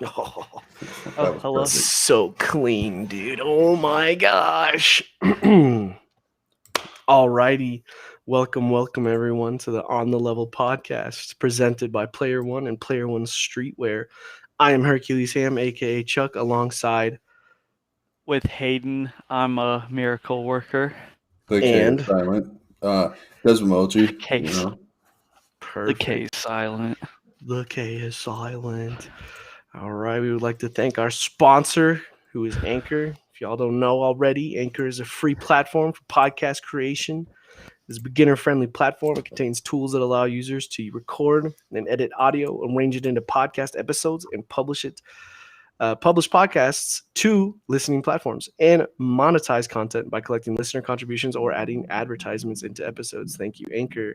Oh, Oh, That was hello. perfect. so clean, dude. Oh my gosh. Alrighty. Welcome everyone to the On the Level podcast presented by Player One and Player One Streetwear. I am Hercules Ham, aka Chuck, alongside With Hayden, I'm a miracle worker. The K is and silent. Desmochi, Case. The perfect. K is silent. The K is silent. All right, we would like to thank our sponsor, who is Anchor. If y'all don't know already, Anchor is a free platform for podcast creation. It's a beginner-friendly platform. It contains tools that allow users to record and edit audio, arrange it into podcast episodes, and publish podcasts to listening platforms, and monetize content by collecting listener contributions or adding advertisements into episodes. Thank you, Anchor.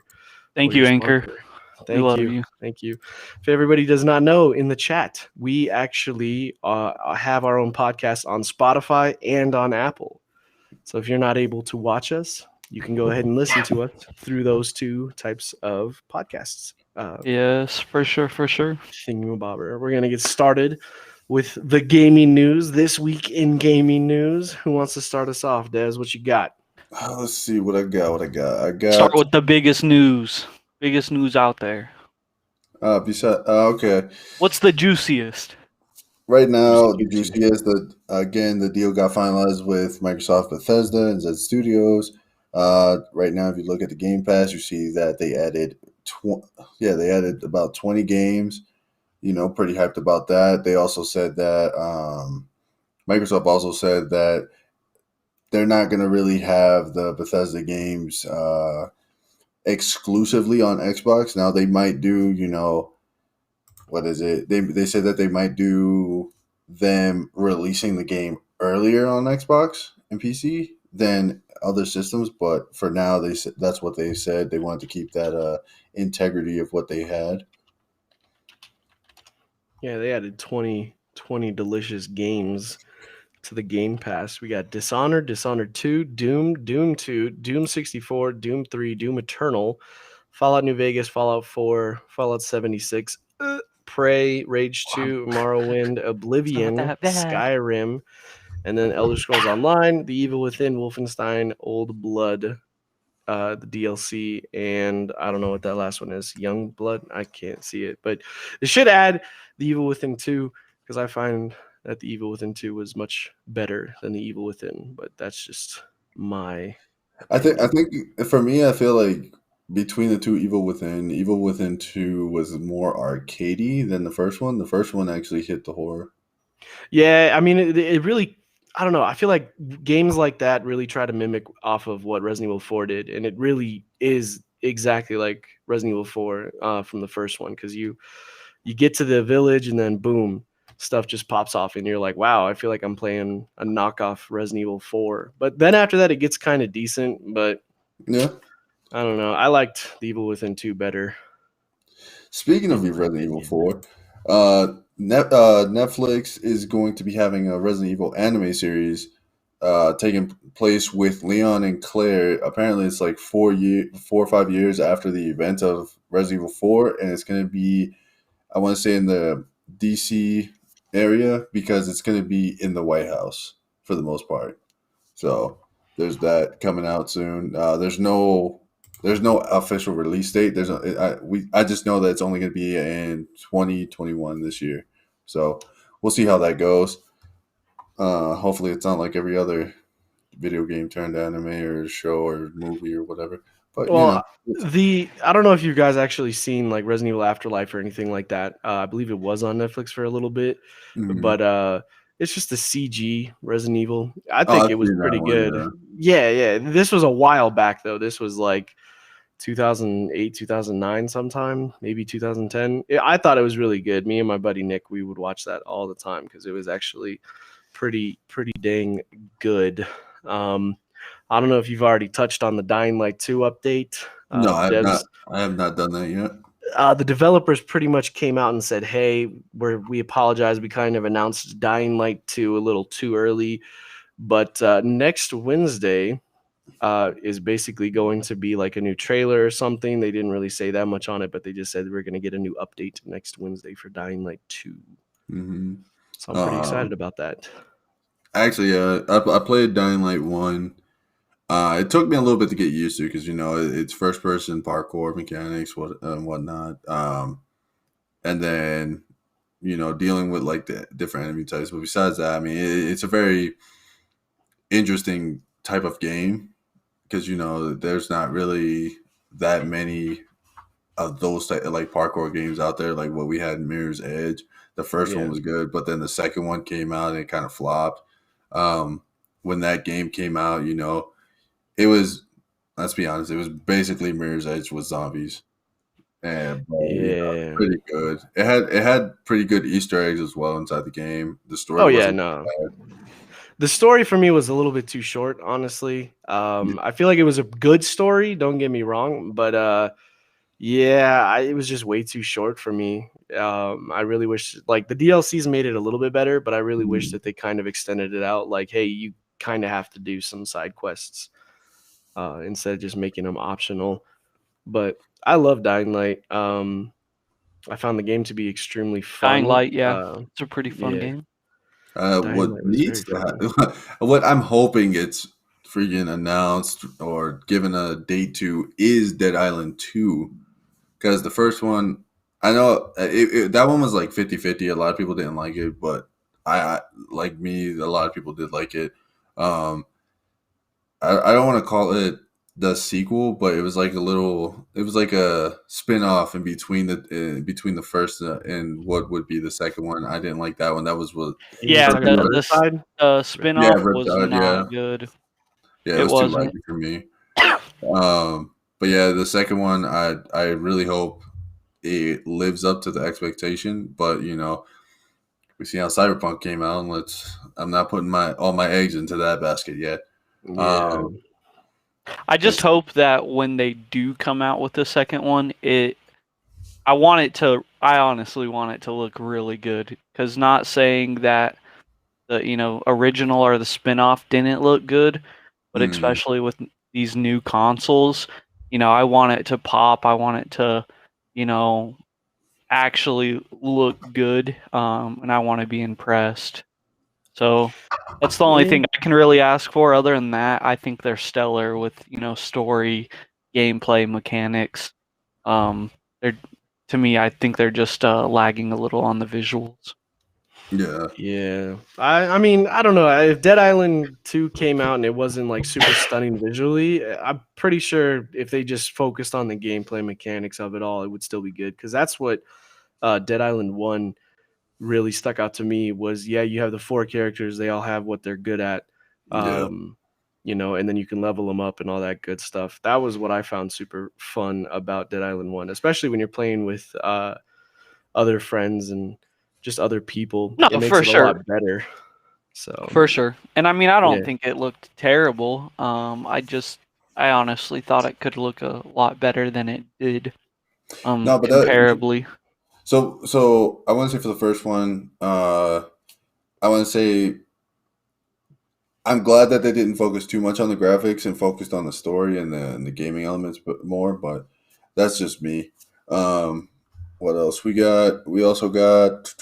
Thank for your you, Anchor. sponsor. We Thank love you. you. Thank you. If everybody does not know, in the chat, we actually have our own podcast on Spotify and on Apple. So if you're not able to watch us, you can go ahead and listen to us through those two types of podcasts. Yes, for sure, for sure. Thingamabobber. We're going to get started with the gaming news. This week in gaming news, who wants to start us off, Des? What you got? Let's see what I got. I Start got. with the biggest news. Biggest news out there. Okay. What's the juiciest? Right now, the Juicy. juicy is that again the deal got finalized with Microsoft Bethesda and Zed Studios. Right now, if you look at the Game Pass, you see that they added they added about 20 games. Pretty hyped about that. They also said that Microsoft also said that they're not going to really have the Bethesda games exclusively on Xbox. Now they might do, what is it? They said that they might do them releasing the game earlier on Xbox and PC than other systems, but for now they said that's what they said. They wanted to keep that integrity of what they had. Yeah, they added 20 delicious games to the Game Pass. We got Dishonored, Dishonored 2, Doom, Doom 2, Doom 64, Doom 3, Doom Eternal, Fallout New Vegas, Fallout 4, Fallout 76, Prey, Rage 2, Morrowind, It's not Oblivion, that bad. Skyrim, and then Elder Scrolls Online, The Evil Within, Wolfenstein, Old Blood, the DLC, and I don't know what that last one is. Young Blood. I can't see it, but they should add The Evil Within 2 because I find that The Evil Within 2 was much better than The Evil Within, but that's just my I opinion. think for me, I feel like between the two, Evil Within 2 was more arcadey than the first one. The first one actually hit the horror. Yeah, I mean, it really. I don't know. I feel like games like that really try to mimic off of what Resident Evil 4 did, and it really is exactly like Resident Evil 4 from the first one because you get to the village and then boom, stuff just pops off and you're like, wow, I feel like I'm playing a knockoff Resident Evil 4. But then after that, it gets kind of decent. But Yeah. I don't know. I liked The Evil Within 2 better, Speaking of in my Resident Evil opinion. 4, Netflix is going to be having a Resident Evil anime series taking place with Leon and Claire. Apparently, it's like 4 or 5 years after the event of Resident Evil 4, and it's going to be, I want to say, in the DC area because it's going to be in the White House for the most part. So there's that coming out soon. There's no official release date. I just know that it's only going to be in 2021 this year. So we'll see how that goes. Hopefully, it's not like every other video game turned anime or show or movie or whatever. But Well, I don't know if you guys actually seen like Resident Evil Afterlife or anything like that. I believe it was on Netflix for a little bit, mhm. but it's just a CG Resident Evil. I Oh, think I've it was seen that pretty one. good. Yeah, yeah. This was a while back though. This was like 2008, 2009 sometime, maybe 2010. I thought it was really good. Me and my buddy Nick, we would watch that all the time because it was actually pretty dang good. Um, I don't know if you've already touched on the Dying Light 2 update. No, I have not. Devs, I have not done that yet. the developers pretty much came out and said, "Hey, we apologize. We kind of announced Dying Light 2 a little too early, but next Wednesday is basically going to be like a new trailer or something. They didn't really say that much on it, but they just said we're going to get a new update next Wednesday for Dying Light 2. Hmm. So I'm pretty excited about that. Actually, I played Dying Light 1. It took me a little bit to get used to because, it's first person parkour mechanics, and whatnot. And then, dealing with like the different enemy types. But besides that, I mean, it's a very interesting type of game because, there's not really that many of those like parkour games out there, like what we had in Mirror's Edge. The first one Yeah. was good, but then the second one came out and it kind of flopped. Um, when that game came out, it was, let's be honest, it was basically Mirror's Edge with zombies, and but, Yeah. pretty good. It had pretty good Easter eggs as well inside the game. The story Oh yeah, wasn't no. bad. The story for me was a little bit too short, honestly. Yeah. I feel like it was a good story, don't get me wrong, but yeah, it was just way too short for me. I really wish like the DLCs made it a little bit better, but I really wish Mhm. that they kind of extended it out. Like, hey, you kind of have to do some side quests instead of just making them optional. But I love Dying Light. I found the game to be extremely Dying fun. Light, yeah, it's a pretty fun Yeah, game. Dying What Light was very needs to fun. happen? What I'm hoping gets freaking announced or given a date to is Dead Island 2. Because the first one, I know that one was like 50-50. A lot of people didn't like it, but I like me, a lot of people did like it. Um, I don't want to call it the sequel, but it was like a spin-off between the first and what would be the second one. I didn't like that one. That was what You mean Yeah, talking about Forbidden. Riptide? Yeah, spin-off was Riptide, yeah. not good. Yeah, it It was too wasn't. laggy for me. But yeah, the second one, I really hope it lives up to the expectation. But we see how Cyberpunk came out, and I'm not putting all my eggs into that basket yet. Yeah, Um, I just it's hope that when they do come out with the second one, I honestly want it to look really good. Because not saying that the original or the spin-off didn't look good, but mm, especially with these new consoles, I want it to pop. I want it to, you know, actually look good, and I want to be impressed. So that's the only yeah, thing I can really ask for. Other than that, I think they're stellar with story, gameplay, mechanics. They're to me, I think they're just lagging a little on the visuals. yeah, yeah. I mean, I don't know. If Dead Island 2 came out and it wasn't like super stunning visually, I'm pretty sure if they just focused on the gameplay mechanics of it all, it would still be good. Because that's what Dead Island 1 really stuck out to me was, yeah, you have the four characters, they all have what they're good at. yeah, And then you can level them up and all that good stuff. That was what I found super fun about Dead Island 1, especially when you're playing with other friends and just other people. No, It makes for it a lot sure. better. So, For sure. And I mean, I don't yeah. think it looked terrible. I honestly thought it could look a lot better than it did, no, but comparably. so I want to say for the first one, I want to say I'm glad that they didn't focus too much on the graphics and focused on the story and the gaming elements, but more. But that's just me. Um, what else we got? We also got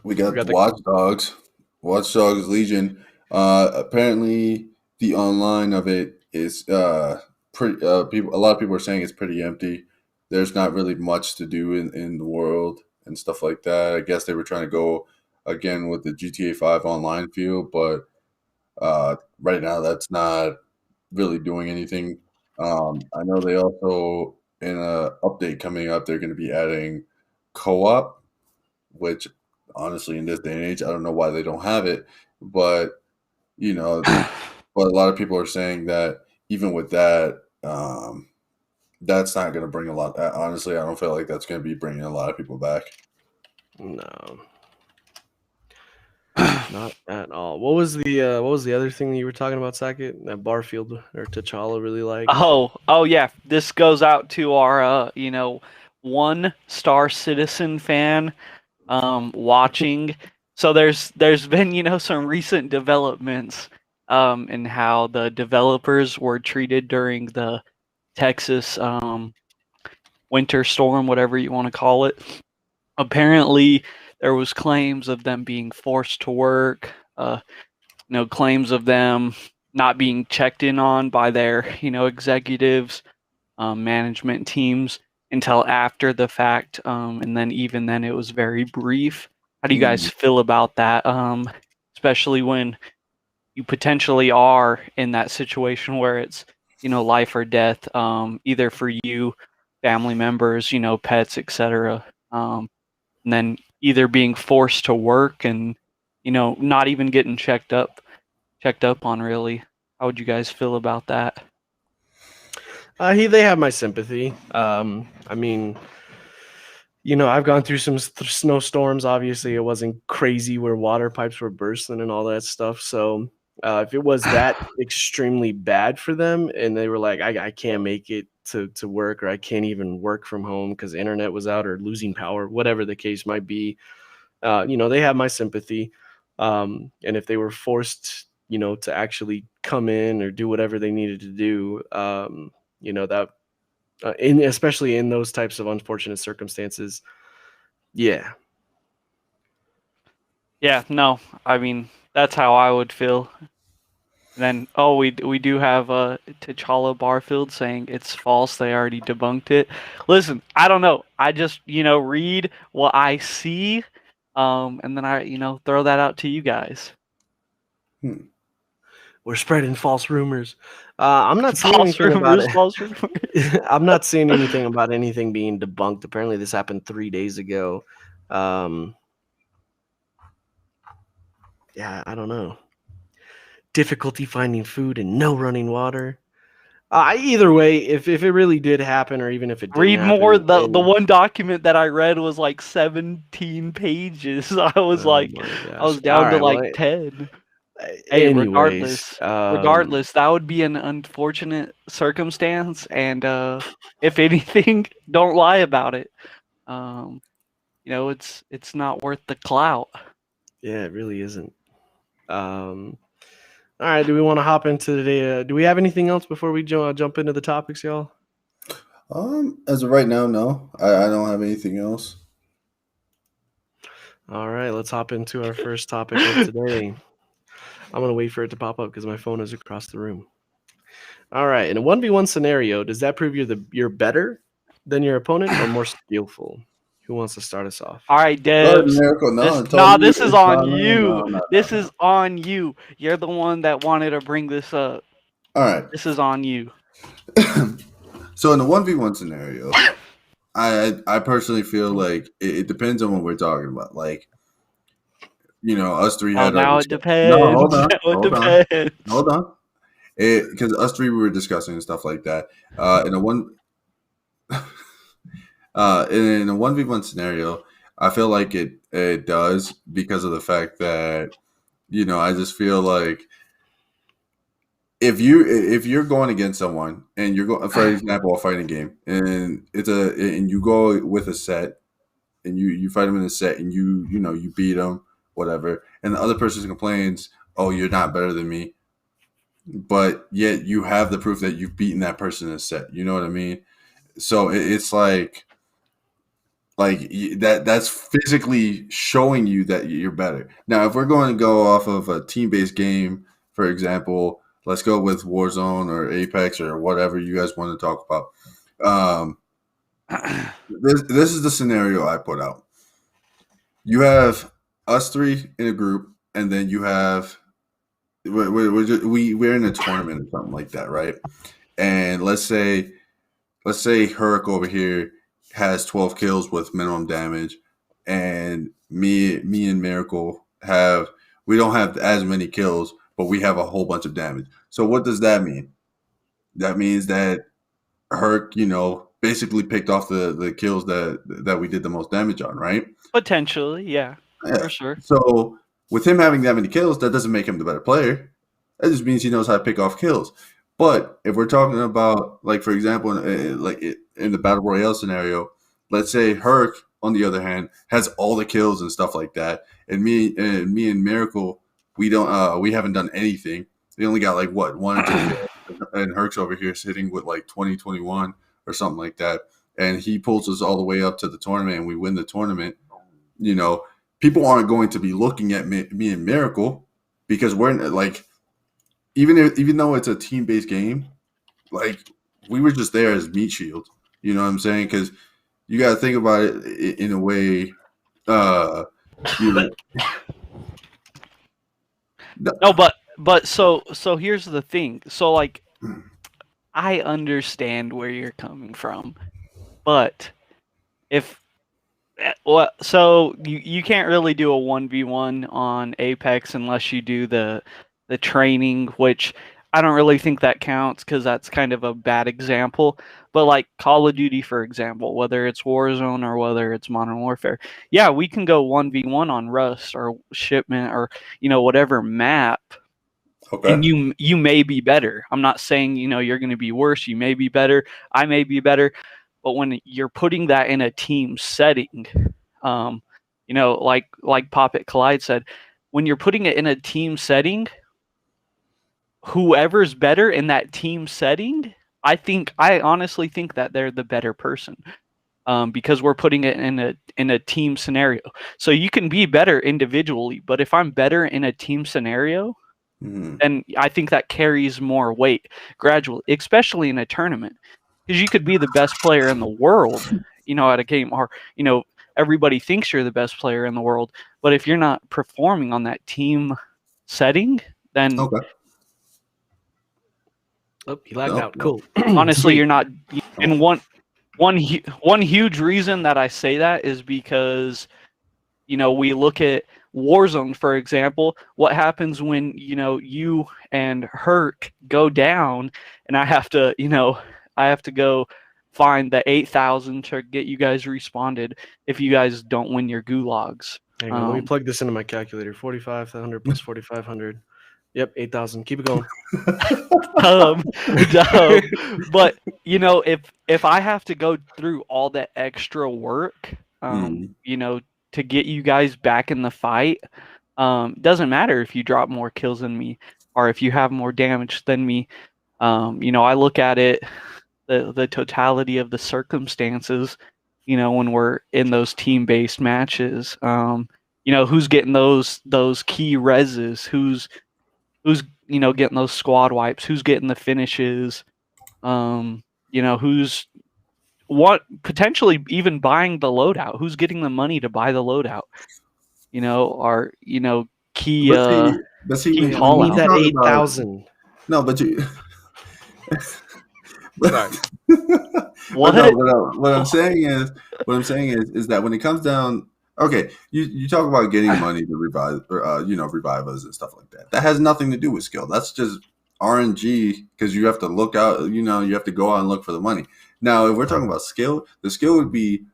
We got the Watch Dogs, Watch Dogs Legion. Apparently, the online of it is pretty. A lot of people are saying it's pretty empty. There's not really much to do in the world and stuff like that. I guess they were trying to go again with the GTA 5 online feel, but right now that's not really doing anything. I know they also in a update coming up, they're going to be adding co-op, which honestly in this day and age, I don't know why they don't have it, but you know, but a lot of people are saying that even with that, that's not going to bring a lot. Honestly, I don't feel like that's going to be bringing a lot of people back. no, not at all. What was the other thing that you were talking about, Sackett? That Barfield or T'Challa really liked? Oh yeah. This goes out to our one Star Citizen fan watching. So there's been some recent developments in how the developers were treated during the Texas winter storm, whatever you want to call it. Apparently, there was claims of them being forced to work, claims of them not being checked in on by their, executives, management teams until after the fact. And then even then, it was very brief. How do you guys feel about that? Especially when you potentially are in that situation where it's, life or death, either for you, family members, pets, etc. And then either being forced to work and, not even getting checked up on really. How would you guys feel about that? They have my sympathy. I mean, I've gone through some snowstorms. Obviously, it wasn't crazy where water pipes were bursting and all that stuff. So if it was that extremely bad for them, and they were like, I can't make it to work, or I can't even work from home because internet was out or losing power, whatever the case might be, they have my sympathy. And if they were forced, to actually come in or do whatever they needed to do, that especially in those types of unfortunate circumstances. Yeah. Yeah, no, I mean that's how I would feel. Then we do have T'Challa Barfield saying it's false. They already debunked it. Listen, I don't know. I just read what I see, and then I throw that out to you guys. We're spreading false rumors. I'm not seeing anything about it. False rumors. I'm not seeing anything about anything being debunked. Apparently, this happened 3 days ago. Yeah, I don't know. Difficulty finding food and no running water. Either way, if it really did happen, or even if it didn't Read more. happen, The one document that I read was like 17 pages. I was my I was gosh. down All to right, well, like 10. Hey, anyways, regardless, that would be an unfortunate circumstance, and if anything, don't lie about it. It's not worth the clout. yeah, it really isn't. All right, do we want to hop into today? Do we have anything else before we jump into the topics, y'all? As of right now, no. I don't have anything else. All right, let's hop into our first topic of today. I'm going to wait for it to pop up because my phone is across the room. All right, in a 1v1 scenario, does that prove you're better than your opponent or more skillful? Who wants to start us off? All right, Go ahead, Devs. Miracle. This is on you. No, This is on you. You're the one that wanted to bring this up. All right. This is on you. So in a 1v1 scenario, I personally feel like it depends on what we're talking about. Like, us three had now our it depends. No, hold on. Depends. Hold on. Because us three we were discussing and stuff like that. In a 1v1 scenario, I feel like it does because of the fact that I just feel like if you're going against someone and you're going, for example, a fighting game, and and you go with a set and you fight them in a set and you beat them, whatever, and the other person complains, oh, you're not better than me, but yet you have the proof that you've beaten that person in a set. You know what I mean? So it's like that's physically showing you that you're better. Now, if we're going to go off of a team-based game, for example, let's go with Warzone or Apex or whatever you guys want to talk about. This is the scenario I put out. You have us three in a group, and then you have we're in a tournament or something like that, right? And let's say Herc over here has 12 kills with minimum damage, and me and Miracle we don't have as many kills, but we have a whole bunch of damage. So what does that mean? That means that Herc, basically picked off the kills that we did the most damage on, right? Potentially, yeah, for sure. So with him having that many kills, that doesn't make him the better player. That just means he knows how to pick off kills. But if we're talking about, like, for example, in the Battle Royale scenario, let's say Herc, on the other hand, has all the kills and stuff like that, and me and Miracle, we haven't done anything. We only got like what, 1 or 2 kills, and Herc's over here sitting with like 20, 21 or something like that. and he pulls us all the way up to the tournament and we win the tournament, people aren't going to be looking at me and Miracle because we're like, even though it's a team-based game, like we were just there as meat shield. You know what I'm saying? Because you got to think about it in a way. No, but so here's the thing. So like, I understand where you're coming from, but if so you can't really do a 1v1 on Apex unless you do the training, which I don't really think that counts because that's kind of a bad example. But like Call of Duty, for example, whether it's Warzone or whether it's Modern Warfare, yeah, we can go 1v1 on Rust or Shipment or whatever map, Okay. and you may be better. I'm not saying you're going to be worse. You may be better. I may be better. But when you're putting that in a team setting, like Pop It Collide said, when you're putting it in a team setting, whoever's better in that team setting, I honestly think that they're the better person, because we're putting it in a team scenario. So you can be better individually, but if I'm better in a team scenario, then I think that carries more weight gradually, especially in a tournament. Because you could be the best player in the world, at a game, or everybody thinks you're the best player in the world, but if you're not performing on that team setting, then Oh, he lagged out. Cool. Honestly, you're not. And Oh. one huge reason that I say that is because we look at Warzone, for example. What happens when you and Herc go down, and I have to go find the 8,000 to get you guys respawned if you guys don't win your gulags. Hang on, let me plug this into my calculator. 4,500 plus 4,500. Yep, 8,000. Keep it going. But if I have to go through all that extra work, to get you guys back in the fight, doesn't matter if you drop more kills than me or if you have more damage than me. I look at it, the totality of the circumstances, when we're in those team-based matches, who's getting those key reses, who's getting those squad wipes, who's getting the finishes, who's potentially even buying the loadout, who's getting the money to buy the loadout, or key but see, key when call Need out. that talk about- 8,000. No, but you. Sorry. What? What I'm saying is that when it comes down, okay, you talk about getting money to revive us and stuff like that. That has nothing to do with skill. That's just RNG because you have to look out. You have to go out and look for the money. Now, if we're talking about skill, the skill would be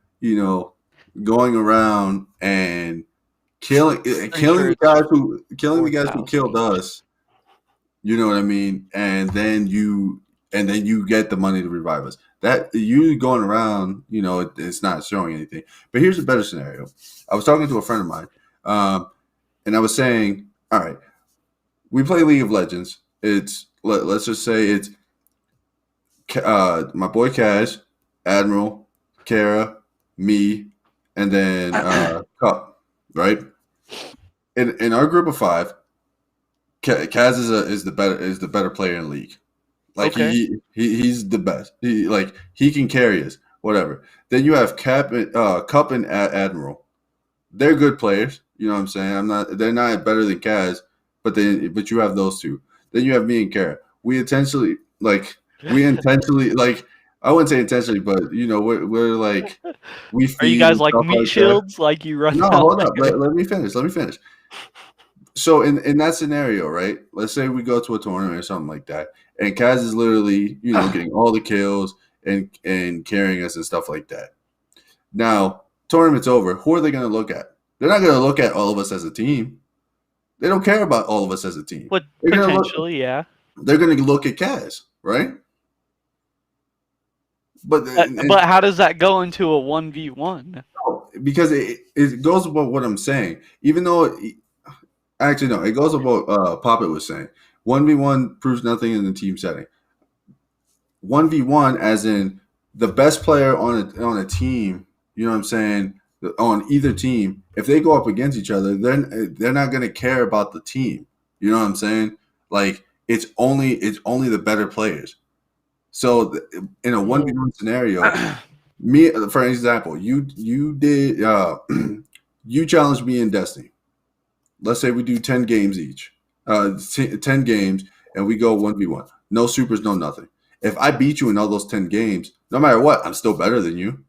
going around and killing the guys who killed us. You know what I mean? And then you get the money to revive us. That you going around, it's not showing anything. But here's a better scenario. I was talking to a friend of mine, and I was saying, all right, we play League of Legends. Let's just say it's my boy Cash, Admiral, Kara, me, and then Cup, right? In our group of 5, Kaz is the better player in League. Like Okay. he's the best. He can carry us, whatever. Then you have Cup and Admiral. They're good players. You know what I'm saying? They're not better than Kaz, but you have those two. Then you have me and Kara. We intentionally I wouldn't say intentionally, but we're like we feed. Are you guys like stuff meat that. shields? Like you run? No, out hold up. there? Let me finish. So in that scenario, right? Let's say we go to a tournament or something like that, and Kaz is literally, getting all the kills and carrying us and stuff like that. Now, tournament's over. Who are they going to look at? They're not going to look at all of us as a team. They don't care about all of us as a team. But potentially, yeah. They're going to look at Kaz, right? But how does that go into a 1v1? Because it goes about what I'm saying. Even though actually, no, it goes about Poppet was saying. 1v1 proves nothing in the team setting. 1v1 as in the best player on a team, you know what I'm saying, on either team, if they go up against each other, then they're not going to care about the team. You know what I'm saying? Like it's only the better players. So in a 1v1 scenario, me for example, you did you challenged me in Destiny. Let's say we do 10 games each. 10 games and we go 1v1. No supers, no nothing. If I beat you in all those 10 games, no matter what, I'm still better than you.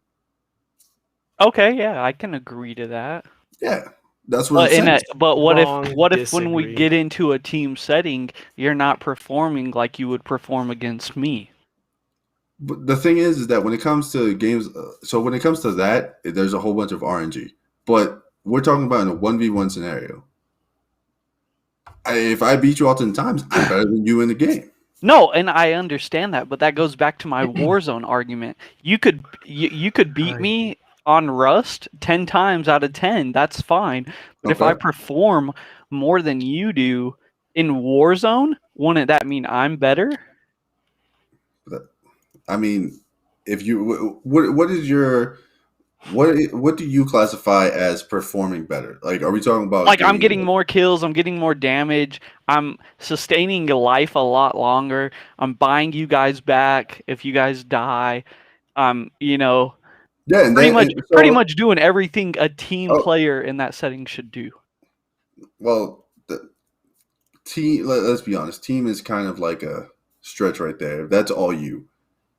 Okay, yeah, I can agree to that. Yeah. That's what I'm saying. But what if when we Disagree. get into a team setting, you're not performing like you would perform against me? But the thing is that when it comes to games, so when it comes to that, there's a whole bunch of RNG. But we're talking about in a 1v1 scenario. If I beat you all 10 times, I'm better than you in the game. No, and I understand that, but that goes back to my Warzone argument. You could beat me on Rust 10 times out of 10. That's fine. But if I perform more than you do in Warzone, wouldn't that mean I'm better? I mean, if you what is your what do you classify as performing better? Like, are we talking about Like, I'm getting more kills, I'm getting more damage, I'm sustaining life a lot longer, I'm buying you guys back if you guys die. You know, yeah, and pretty much doing everything a team player in that setting should do. Well, the team. Let's be honest. Team is kind of like a stretch right there. That's all you,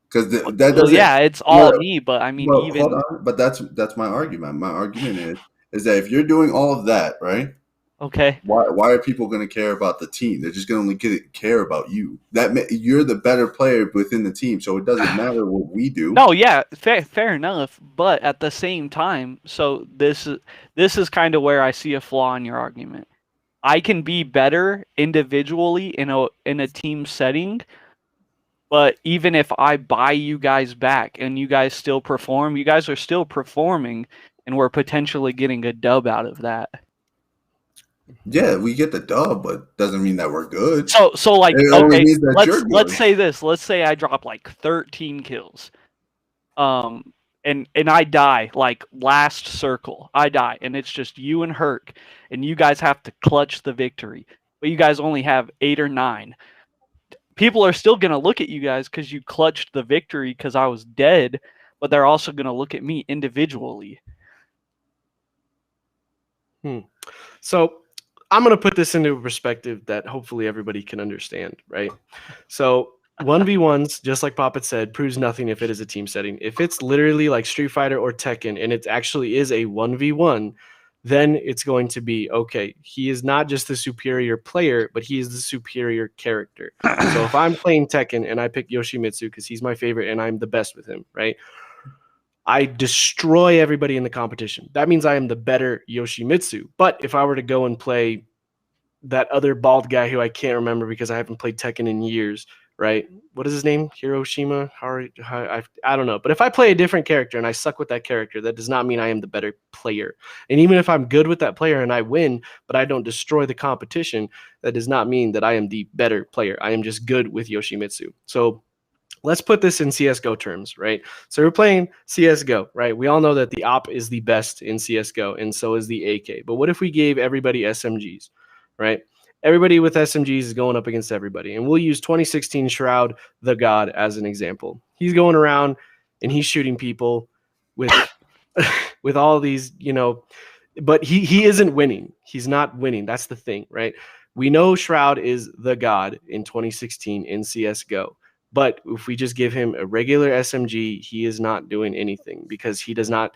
because that doesn't. Yeah, it's all me. But I mean, well, even hold on. But that's my argument. My argument is that if you're doing all of that, right? Okay. Why are people going to care about the team? They're just going to only care about you. You're the better player within the team, so it doesn't matter what we do. No, yeah, fair enough. But at the same time, so this is kind of where I see a flaw in your argument. I can be better individually in a team setting, but even if I buy you guys back and you guys still perform, you guys are still performing, and we're potentially getting a dub out of that. Yeah, we get the dub, but doesn't mean that we're good. So like, okay, let's say this. Let's say I drop like 13 kills, and I die like last circle. I die, and it's just you and Herc, and you guys have to clutch the victory, but you guys only have 8 or 9. People are still gonna look at you guys because you clutched the victory because I was dead, but they're also gonna look at me individually. So I'm going to put this into a perspective that hopefully everybody can understand, right? So 1v1s, just like Poppet said, proves nothing if it is a team setting. If it's literally like Street Fighter or Tekken and it actually is a 1v1, then it's going to be, okay, he is not just the superior player, but he is the superior character. So if I'm playing Tekken and I pick Yoshimitsu because he's my favorite and I'm the best with him, right? I destroy everybody in the competition. That means I am the better Yoshimitsu. But if I were to go and play that other bald guy who I can't remember because I haven't played Tekken in years, right? What is his name? Hiroshima? I don't know. But if I play a different character and I suck with that character, that does not mean I am the better player. And even if I'm good with that player and I win, but I don't destroy the competition, that does not mean that I am the better player. I am just good with Yoshimitsu. So let's put this in CSGO terms, right? So we're playing CSGO, right? We all know that the op is the best in CSGO, and so is the AK. But what if we gave everybody SMGs, right? Everybody with SMGs is going up against everybody. And we'll use 2016 Shroud, the God, as an example. He's going around and he's shooting people with with all these, but he isn't winning. He's not winning. That's the thing, right? We know Shroud is the God in 2016 in CSGO. But if we just give him a regular SMG, he is not doing anything because he does not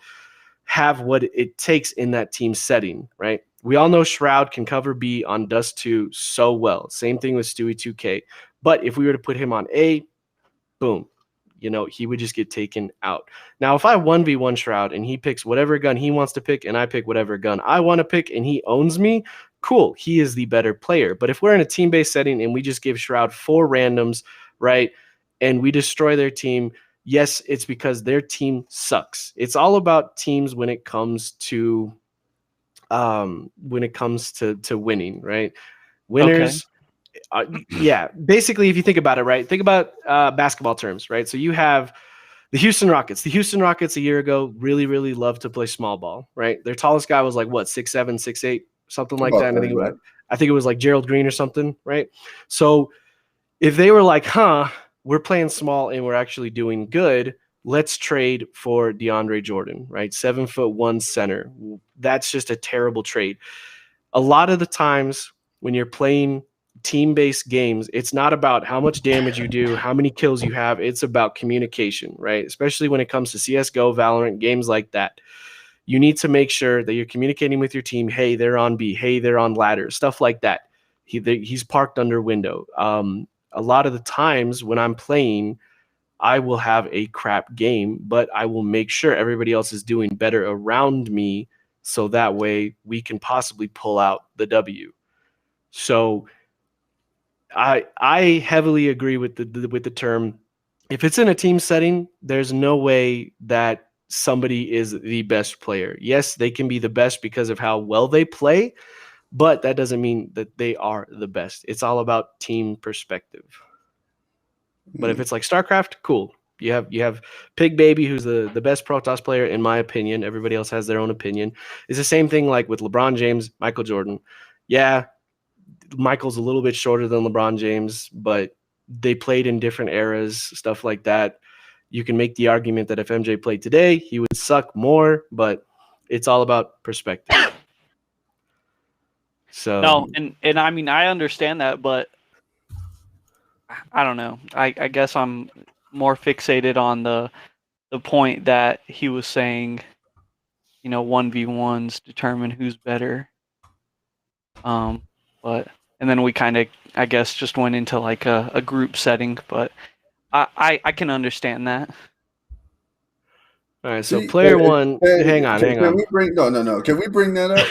have what it takes in that team setting, right? We all know Shroud can cover B on Dust 2 so well. Same thing with Stewie 2K. But if we were to put him on A, boom, he would just get taken out. Now, if I 1v1 Shroud and he picks whatever gun he wants to pick and I pick whatever gun I want to pick and he owns me, cool, he is the better player. But if we're in a team-based setting and we just give Shroud 4 randoms, right, and we destroy their team, yes, it's because their team sucks. It's all about teams when it comes to winning, right? Winners, yeah. Basically, if you think about it, right? Think about basketball terms, right? So you have The Houston Rockets. The Houston Rockets a year ago really, really loved to play small ball, right? Their tallest guy was like what, 6'7", 6'8", something like About that. And that, I think it was like Gerald Green or something, right? So if they were like, we're playing small and we're actually doing good, let's trade for DeAndre Jordan, right? 7'1" center. That's just a terrible trade. A lot of the times when you're playing team-based games, it's not about how much damage you do, how many kills you have. It's about communication, right? Especially when it comes to CSGO, Valorant, games like that. You need to make sure that you're communicating with your team. Hey, they're on B. Hey, they're on ladder. Stuff like that. He's parked under window. A lot of the times when I'm playing, I will have a crap game, but I will make sure everybody else is doing better around me, so that way we can possibly pull out the W. So I heavily agree with the term. If it's in a team setting, there's no way that somebody is the best player. Yes, they can be the best because of how well they play, but that doesn't mean that they are the best. It's all about team perspective. But if it's like StarCraft, cool. You have Pig Baby, who's the best Protoss player, in my opinion. Everybody else has their own opinion. It's the same thing like with LeBron James, Michael Jordan. Yeah, Michael's a little bit shorter than LeBron James, but they played in different eras, stuff like that. You can make the argument that if MJ played today, he would suck more, but it's all about perspective. So No, and I mean I understand that, but I don't know. I guess I'm more fixated on the point that he was saying, 1v1s determine who's better. But and then we kind of, I guess, just went into like a group setting, but I can understand that. all right, so player one, hang on. Can we bring no? Can we bring that up?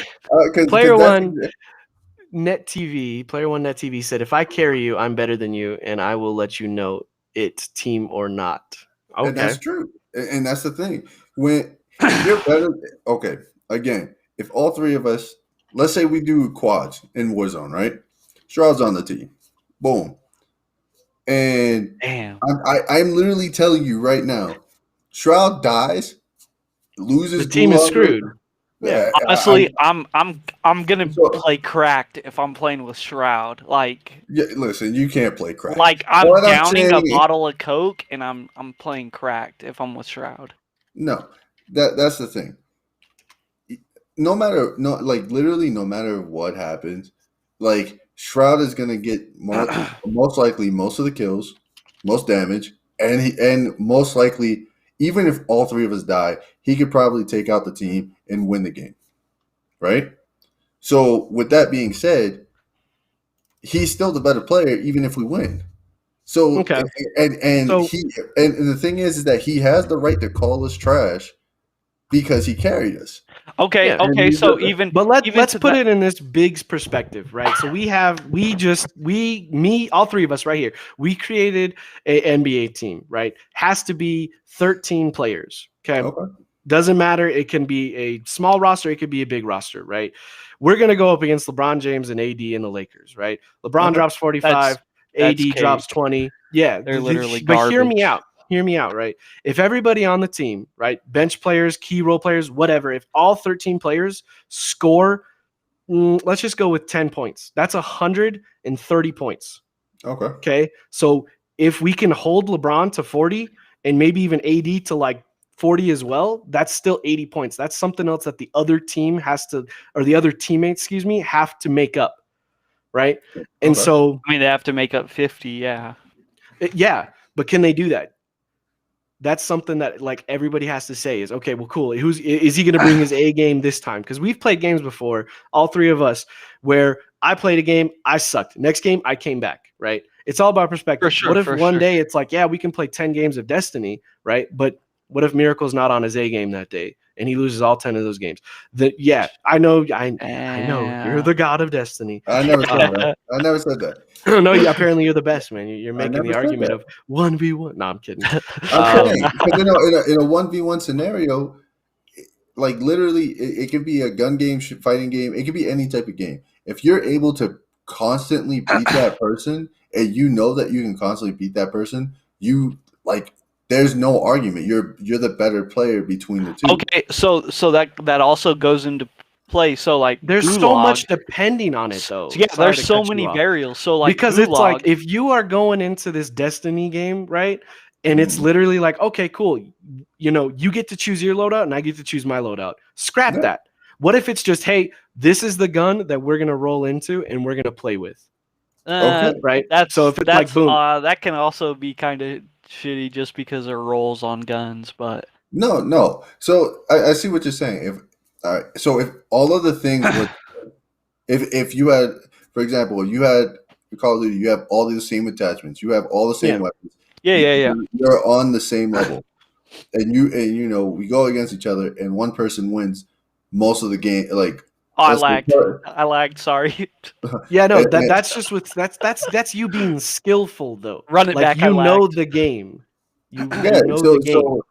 Player one, Net TV, player one Net TV said, "If I carry you, I'm better than you, and I will let you know it, team or not." Okay, and that's true, and that's the thing. When you're better, okay. Again, if all three of us, let's say we do quads in Warzone, right? Shroud's on the team, boom, and Damn. I'm literally telling you right now, Shroud dies, loses. the team is screwed. Yeah, honestly, I'm gonna play cracked if I'm playing with Shroud. Like, yeah, listen, you can't play cracked. Like I'm downing a bottle of Coke and I'm playing cracked if I'm with Shroud. No, that's the thing. Literally, no matter what happens, like Shroud is gonna get most likely most of the kills, most damage, and most likely, even if all three of us die, he could probably take out the team and win the game, right? So, with that being said, he's still the better player, even if we win. So, okay, and the thing is that he has the right to call us trash because he carried us. Okay, Yeah, okay. So let's put it in this big perspective, right? So all three of us right here, we created a NBA team, right? Has to be 13 players. Okay. Doesn't matter. It can be a small roster. It could be a big roster, right? We're going to go up against LeBron James and AD and the Lakers, right? LeBron drops 45, AD drops 20. Yeah. They're literally but garbage. Hear me out, right? If everybody on the team, right, bench players, key role players, whatever, if all 13 players score, let's just go with 10 points. That's 130 points. Okay. So if we can hold LeBron to 40 and maybe even AD to like 40 as well, that's still 80 points. That's something else that the other team the other teammates, have to make up, right? And so, I mean, they have to make up 50, yeah. Yeah, but can they do that? That's something that like everybody has to say is, okay, well, cool. Is he going to bring his A game this time? Because we've played games before, all three of us, where I played a game, I sucked. Next game, I came back, right? It's all about perspective. What if one day it's like, yeah, we can play 10 games of Destiny, right? But what if Miracle's not on his A game that day and he loses all 10 of those games? I know you're the god of Destiny. I never said that. I never said that. No, apparently you're the best, man. You're making the argument of 1v1. No, I'm kidding. I'm kidding. Because in a 1v1 scenario, like literally, it could be a gun game, fighting game. It could be any type of game. If you're able to constantly beat that person, and you know that you can constantly beat that person, you like there's no argument. You're the better player between the two. Okay, so that also goes into play. So like There's so Gulag, much depending on it, though. yeah, Sorry there's to so cut many you off. variables. So like Because it's like, Gulag, if you are going into this Destiny game, right, and it's Mhm. literally like, okay, cool, you get to choose your loadout and I get to choose my loadout. Scrap Yeah. that. What if it's just, hey, this is the gun that we're gonna roll into and we're gonna play with, Okay. right? So if it's like, boom, that can also be kind of shitty just because it rolls on guns, but No. So I see what you're saying. If all of the things were, if you had, for example, you had Call of Duty, you have all the same attachments, you have all the same yeah, weapons, yeah. you're on the same level, and we go against each other, and one person wins most of the game. Like, Oh, I let's say, lagged. I lagged. Sorry. yeah, no, and- and- that's just with that's you being skillful, though. Run it Like, back. I lagged. the game, yeah. you know the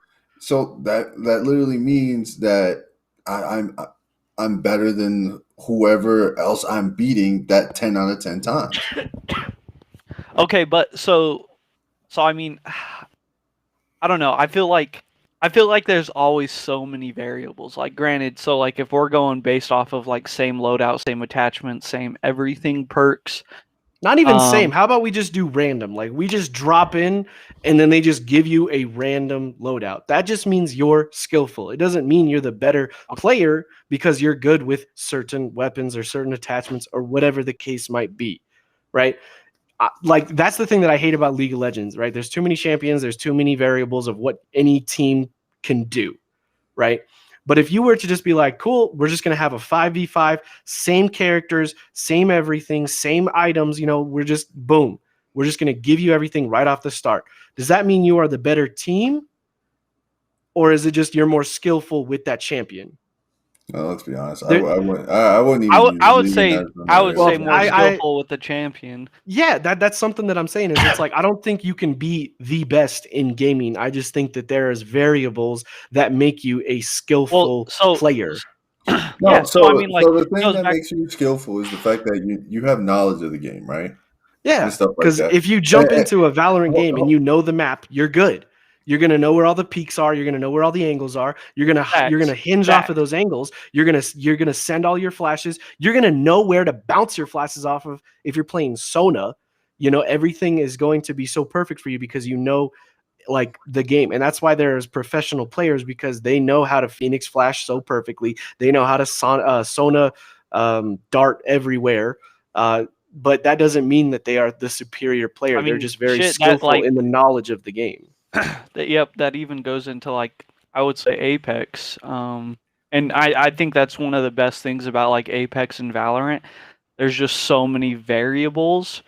So game. that literally means that I'm better than whoever else I'm beating that 10 out of 10 times. Okay, but so I mean, I don't know. I feel like there's always so many variables. Like, granted, so like if we're going based off of like same loadout, same attachment, same everything, perks. Not even same. How about we just do random? Like, we just drop in and then they just give you a random loadout. That just means you're skillful. It doesn't mean you're the better player because you're good with certain weapons or certain attachments or whatever the case might be, right? Like, that's the thing that I hate about League of Legends, right? There's too many champions, there's too many variables of what any team can do, right? But if you were to just be like, cool, we're just going to have a 5v5, same characters, same everything, same items, we're just, boom, we're just going to give you everything right off the start. Does that mean you are the better team? Or is it just you're more skillful with that champion? No, let's be honest. There, I wouldn't even use I would Legion say as another more example. skillful with the champion. yeah, that's something that I'm saying is, it's like, I don't think you can be the best in gaming. I just think that there is variables that make you a skillful player. No, Yeah, so I mean, like, the thing goes that back. makes you skillful is the fact that you have knowledge of the game, right? Yeah, And stuff like because that. if you jump And- into a Valorant game and and- you know the map, you're good. You're gonna know where all the peaks are. You're gonna know where all the angles are. You're gonna hinge off of those angles. You're gonna send all your flashes. You're gonna know where to bounce your flashes off of. If you're playing Sona, everything is going to be so perfect for you because like the game. And that's why there's professional players, because they know how to Phoenix flash so perfectly. They know how to Sona dart everywhere. But that doesn't mean that they are the superior player. I They're mean, just very shit, that skillful like in the knowledge of the game. that even goes into, like, I would say Apex. And I think that's one of the best things about like Apex and Valorant. There's just so many variables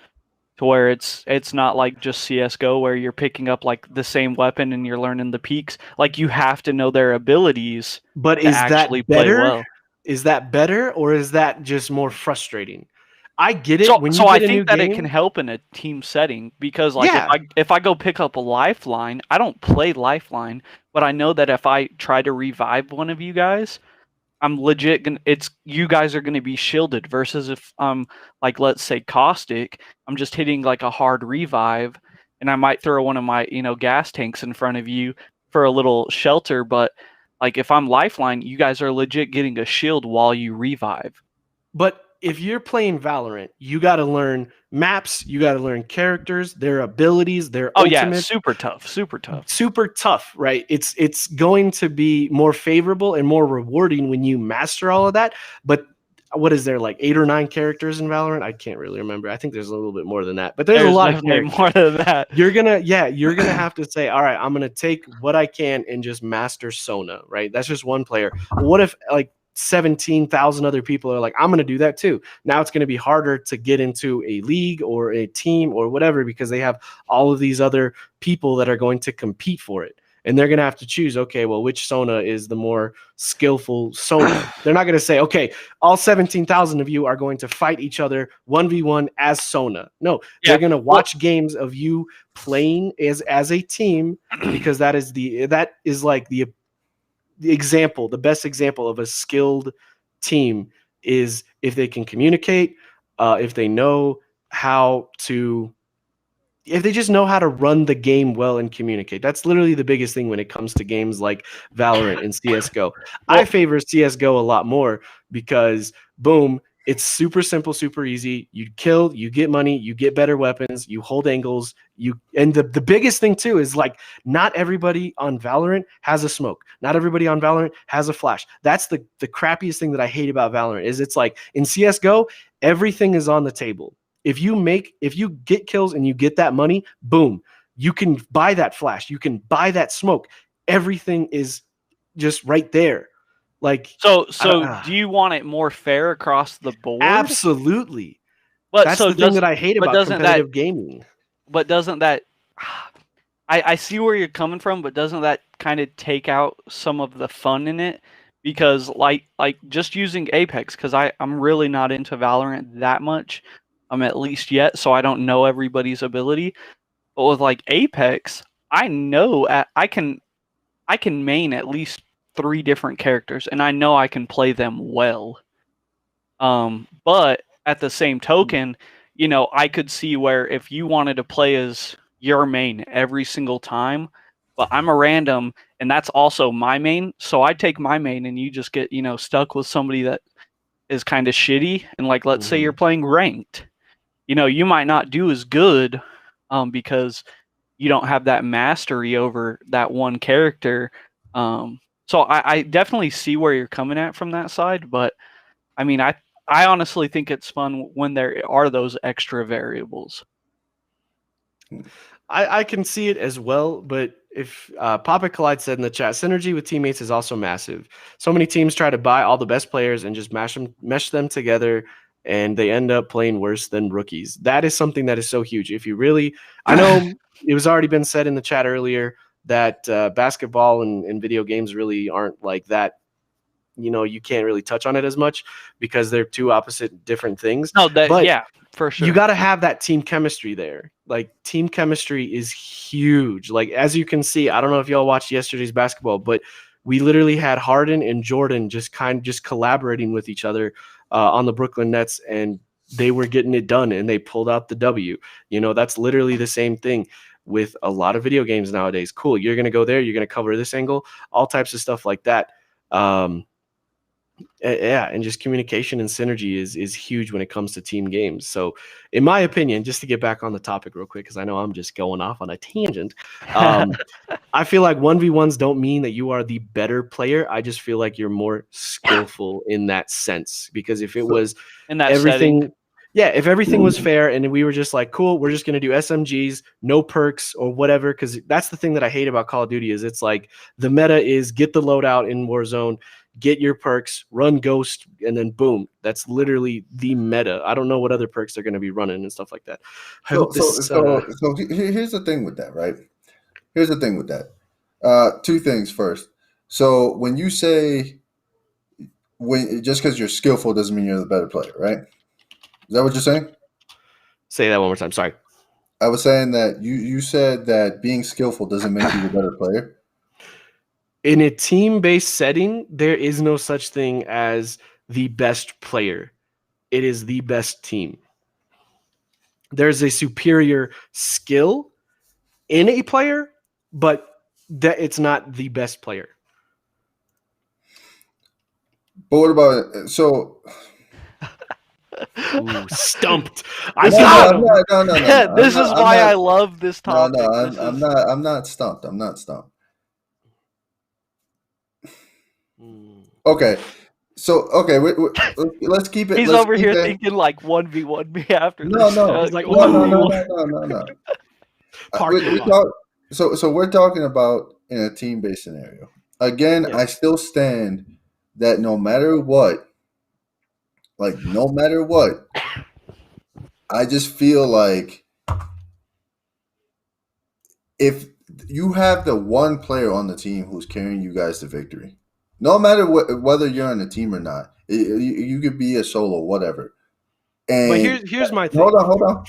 to where it's not like just CS:GO where you're picking up like the same weapon and you're learning the peaks. Like, you have to know their abilities But to is actually that play better? well. Is that better, or is that just more frustrating? I get it. So When you so I get a new think that it can game, help in a team setting because, like, yeah, if I go pick up a lifeline, I don't play lifeline, but I know that if I try to revive one of you guys, I'm legit gonna it's you guys are gonna be shielded versus if like, let's say caustic, I'm just hitting like a hard revive and I might throw one of my, gas tanks in front of you for a little shelter, but like if I'm lifeline, you guys are legit getting a shield while you revive. but if you're playing Valorant, you got to learn maps, you got to learn characters, their abilities, their Oh yeah, ultimates. super tough, super tough. Super tough, right? It's going to be more favorable and more rewarding when you master all of that. But what is there, like 8 or 9 characters in Valorant? I can't really remember. I think there's a little bit more than that, but there's a lot of definitely characters. more than that. You're gonna have to say, all right, I'm gonna take what I can and just master Sona, right? That's just one player. What if like 17,000 other people are like, I'm going to do that too? Now it's going to be harder to get into a league or a team or whatever because they have all of these other people that are going to compete for it. And they're going to have to choose, okay, well, which Sona is the more skillful Sona? They're not going to say, okay, all 17,000 of you are going to fight each other 1v1 as Sona. No, they're going to watch games of you playing as a team because that is like the example, the best example of a skilled team is if they can communicate, if they know how to if they just know how to run the game well and communicate. That's literally the biggest thing when it comes to games like Valorant and CS:GO. I Well, favor CS:GO a lot more because boom, it's super simple, super easy. You kill, you get money, you get better weapons, you hold angles, and the biggest thing too is like not everybody on Valorant has a smoke. Not everybody on Valorant has a flash. That's the crappiest thing that I hate about Valorant is it's like in CS:GO, everything is on the table. If you get kills and you get that money, boom, you can buy that flash, you can buy that smoke. Everything is just right there. Like so do you want it more fair across the board? absolutely. But That's so the thing does that I hate but about doesn't that competitive gaming. but doesn't that I see where you're coming from, but doesn't that kind of take out some of the fun in it? Because like just using Apex, because I'm really not into Valorant that much, at least yet, so I don't know everybody's ability. But with like Apex, I know I can main at least 3 different characters, and I know I can play them well. But at the same token, I could see where if you wanted to play as your main every single time, but I'm a random and that's also my main, so I take my main and you just get, stuck with somebody that is kind of shitty. And like, let's say you're playing ranked, you might not do as good, because you don't have that mastery over that one character. So I definitely see where you're coming at from that side, but I mean, I honestly think it's fun when there are those extra variables. I can see it as well, but if Papa Collide said in the chat, synergy with teammates is also massive. So many teams try to buy all the best players and just mesh them together, and they end up playing worse than rookies. That is something that is so huge. If you really, I know it was already been said in the chat earlier that basketball and video games really aren't like that. You can't really touch on it as much because they're two opposite different things. No, But yeah, for you sure. got to have that team chemistry there. Like team chemistry is huge. Like as you can see, I don't know if y'all watched yesterday's basketball, but we literally had Harden and Jordan just collaborating with each other on the Brooklyn Nets, and they were getting it done, and they pulled out the W. That's literally the same thing with a lot of video games nowadays. Cool, you're gonna go there, you're gonna cover this angle, all types of stuff like that. Yeah, and just communication and synergy is huge when it comes to team games. So in my opinion, just to get back on the topic real quick, because I know I'm just going off on a tangent, I feel like 1v1s don't mean that you are the better player. I just feel like you're more skillful in that sense, because if it was In that everything setting. yeah, if everything was fair and we were just like, cool, we're just going to do SMGs, no perks or whatever, because that's the thing that I hate about Call of Duty is it's like the meta is get the loadout in Warzone, get your perks, run Ghost, and then boom. That's literally the meta. I don't know what other perks they're going to be running and stuff like that. I hope this. Here's the thing with that, right? Here's the thing with that. Two things first. So when you say just because you're skillful doesn't mean you're the better player, right? Is that what you're saying? Say that one more time. Sorry. I was saying that you said that being skillful doesn't make you the better player. In a team-based setting, there is no such thing as the best player. It is the best team. There's a superior skill in a player, but that it's not the best player. But what about so? Ooh, stumped. This is why I love this topic. I'm not. I'm not stumped. I'm not stumped. Okay, so let's keep it. He's let's over keep here it. thinking like 1v1 me after No, this. no, He's like, no. Parking lot. So we're talking about in a team-based scenario. Again, Yeah. I still stand that no matter what, I just feel like if you have the one player on the team who's carrying you guys to victory, no matter whether you're on a team or not, you could be a solo, whatever. And But here's my thing. Hold on.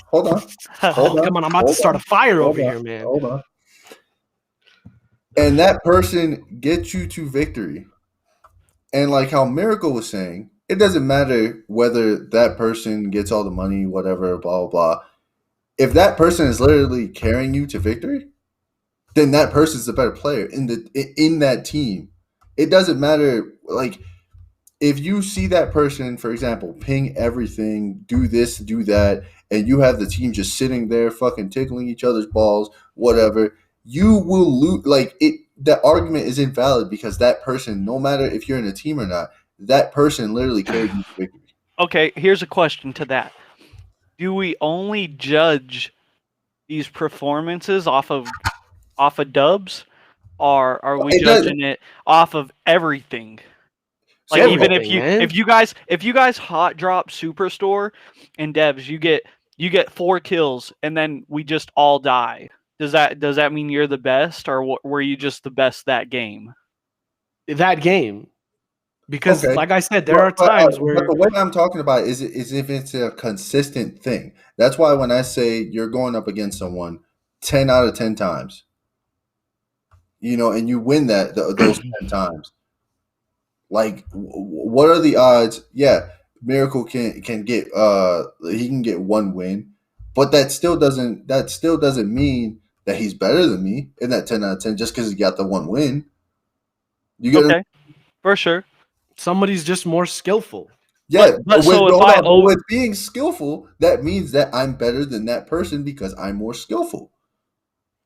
Come on, I'm about to start a fire over here, man. Hold on. And that person gets you to victory. And like how Miracle was saying, it doesn't matter whether that person gets all the money, whatever, blah, blah, blah. if that person is literally carrying you to victory, then that person's the better player in that team. It doesn't matter, like, if you see that person, for example, ping everything, do this, do that, and you have the team just sitting there fucking tickling each other's balls, whatever, you will lose. Like, it, that argument is invalid because that person, no matter if you're in a team or not, that person literally carried you to victory. Okay, here's a question to that. Do we only judge these performances off of dubs, or are we It does judging it off of everything? Like, everything, even if man. if you guys hot drop Superstore and devs, you get 4 kills and then we just all die. Does that mean you're the best, or were you just the best that game? That game. Because, Okay. like I said, there are times But where the way I'm talking about is if it's a consistent thing. That's why when I say you're going up against someone 10 out of 10 times, and you win those 10 times, like, what are the odds? Yeah, Miracle can get he can get 1 win, but that still doesn't mean that he's better than me in that 10 out of 10 just because he got the 1 win. You get Okay, for sure. somebody's just more skillful. Yeah, But so if I with being skillful, that means that I'm better than that person because I'm more skillful.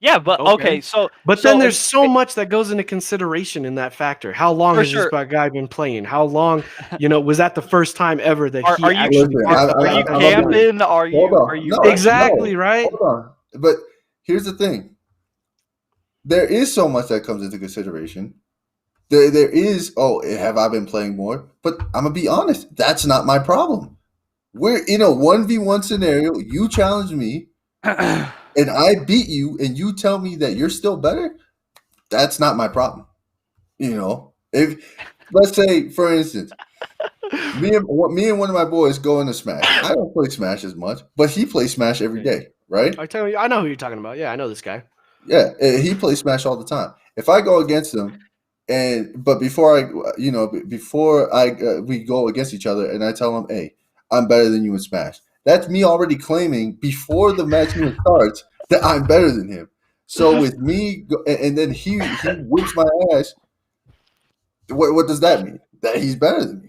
Yeah, but okay, so But then there's so much that goes into consideration in that factor. How long For has sure. this guy been playing? How long, was that the first time ever that he Are you actually Listen, picked up are a you gun? camping? Are you Hold on. are you No, rushing? Exactly, right? Hold on. But here's the thing. There is so much that comes into consideration. There is, have I been playing more? But I'm going to be honest, that's not my problem. We're in a 1v1 scenario. You challenge me, and I beat you, and you tell me that you're still better. That's not my problem. If, let's say, for instance, me and one of my boys go into Smash. I don't play Smash as much, but he plays Smash every day, right? I tell you, I know who you're talking about. Yeah, I know this guy. Yeah, he plays Smash all the time. If I go against him, but before we go against each other, and I tell him, "Hey, I'm better than you in Smash." That's me already claiming before the match even starts that I'm better than him. So with me, and then he whips my ass. What does that mean? That he's better than me.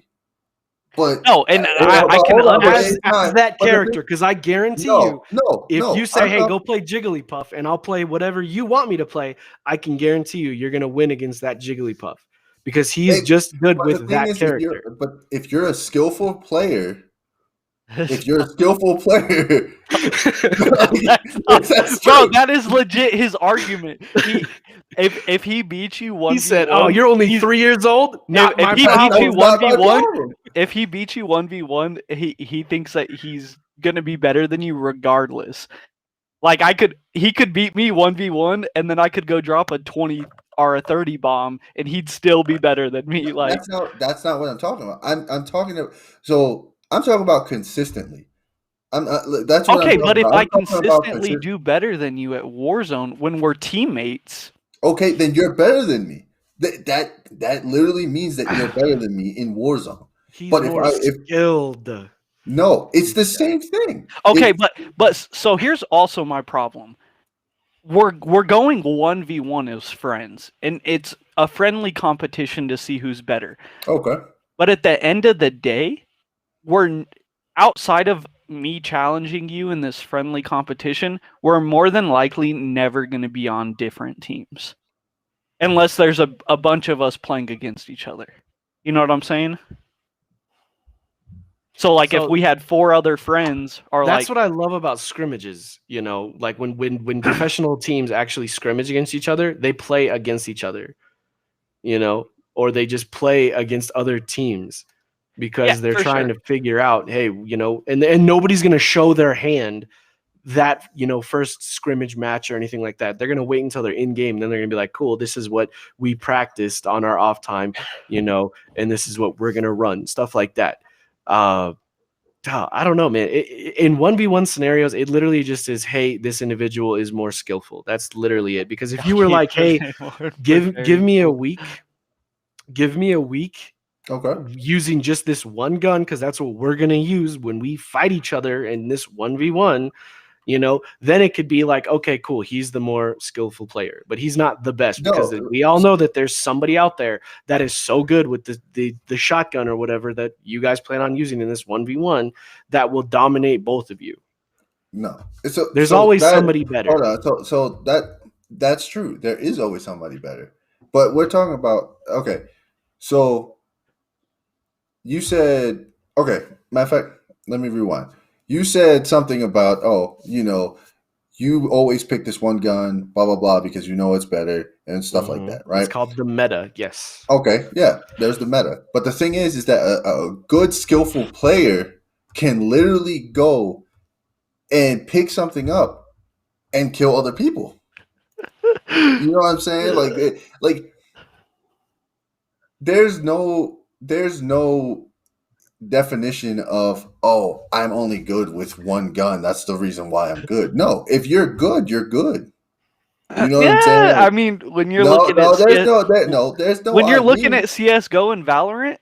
But No, and I can hold on, but As understand. that character, because I guarantee you, if you say, "Hey, go play Jigglypuff," and I'll play whatever you want me to play, I can guarantee you're going to win against that Jigglypuff because he's just good with that character. If you're a skillful player, if you're a skillful player, Bro, that is legit his argument. If he beats you 1v1, He said, "Oh, you're only 3 years old." Not if my he problem. beats you That's not my 1v1, problem. if he beats you 1v1, he thinks that he's gonna be better than you regardless. Like, he could beat me 1v1, and then I could go drop a 20 or a 30 bomb, and he'd still be better than me. Like, That's not what I'm talking about. I'm talking about consistently. That's what okay, I'm but talking if about. I I'm talking about consistently do better than you at Warzone when we're teammates, okay, then you're better than me. That literally means that you're better than me in Warzone. He's But more skilled. no, it's the same thing. okay, but so here's also my problem. We're going 1v1 as friends, and it's a friendly competition to see who's better. Okay. But at the end of the day, we're outside of me challenging you in this friendly competition, we're more than likely never going to be on different teams. Unless there's a bunch of us playing against each other. You know what I'm saying? So, like, if we had 4 other friends, or that's what I love about scrimmages. Like when professional teams actually scrimmage against each other, they play against each other. Or they just play against other teams because they're trying to figure out, hey, and nobody's gonna show their hand that first scrimmage match or anything like that. They're gonna wait until they're in game, and then they're gonna be like, cool, this is what we practiced on our off time, and this is what we're gonna run, stuff like that. I don't know, man. In 1v1 scenarios, it literally just is, hey, this individual is more skillful. That's literally it. Because if you were like, hey, give me a week, Okay. using just this one gun, because that's what we're gonna use when we fight each other in this 1v1, then it could be like, okay, cool, he's the more skillful player, but he's not the best, No, because we all know that there's somebody out there that is so good with the shotgun or whatever that you guys plan on using in this 1v1 that will dominate both of you. no. So There's so always that somebody better. hold on. So that's true. There is always somebody better. But we're talking about okay. So you said okay. Matter of fact, let me rewind. You said something about you always pick this one gun, blah blah blah, because you know it's better and stuff like that, It's right? called the meta. Yes. Okay, yeah, there's the meta. But the thing is that a good skillful player can literally go and pick something up and kill other people. You know what I'm saying? Like there's no definition of I'm only good with one gun. That's the reason why I'm good. No, if you're good, you're good. You know what I'm saying? Yeah, Like, I mean, when you're no, looking no, at there's CS, no, there's no when you're I looking mean. at CS:GO and Valorant,